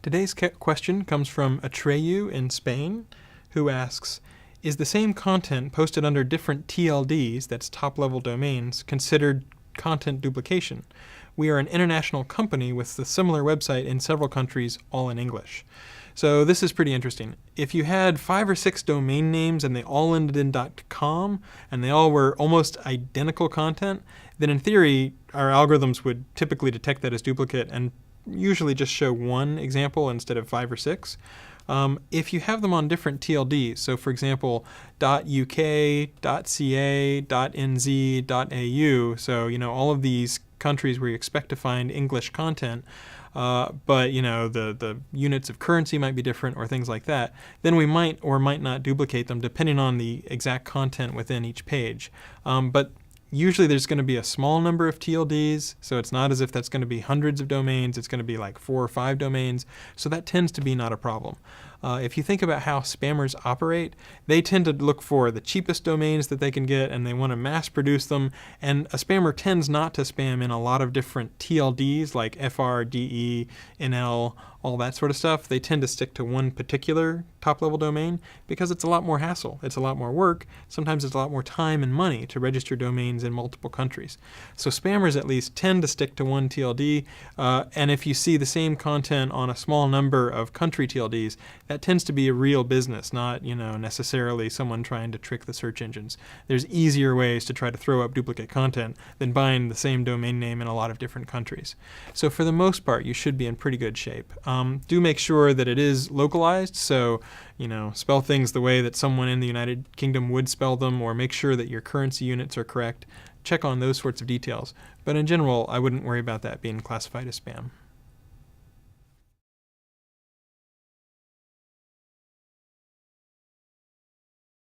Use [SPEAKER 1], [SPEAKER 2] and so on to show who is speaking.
[SPEAKER 1] Today's question comes from Atreyu in Spain, who asks, is the same content posted under different TLDs, that's top-level domains, considered content duplication? We are an international company with a similar website in several countries, all in English. So this is pretty interesting. If you had 5 or 6 domain names and they all ended in .com and they all were almost identical content, then in theory our algorithms would typically detect that as duplicate and usually just show one example instead of 5 or 6. If you have them on different TLDs, so for example .uk, .ca, .nz, .au, so all of these countries where you expect to find English content, but the units of currency might be different or things like that, then we might or might not duplicate them depending on the exact content within each page. But usually there's going to be a small number of TLDs, so it's not as if that's going to be hundreds of domains. It's going to be like 4 or 5 domains, so that tends to be not a problem. If you think about how spammers operate, they tend to look for the cheapest domains that they can get, and they want to mass produce them, and a spammer tends not to spam in a lot of different TLDs like FR, DE, NL, all that sort of stuff. They tend to stick to one particular top-level domain because it's a lot more hassle. It's a lot more work. Sometimes it's a lot more time and money to register domains in multiple countries. So spammers at least tend to stick to one TLD, and if you see the same content on a small number of country TLDs, that tends to be a real business, not necessarily someone trying to trick the search engines. There's easier ways to try to throw up duplicate content than buying the same domain name in a lot of different countries. So for the most part, you should be in pretty good shape. Do make sure that it is localized, so spell things the way that someone in the United Kingdom would spell them, or make sure that your currency units are correct. Check on those sorts of details. But in general, I wouldn't worry about that being classified as spam.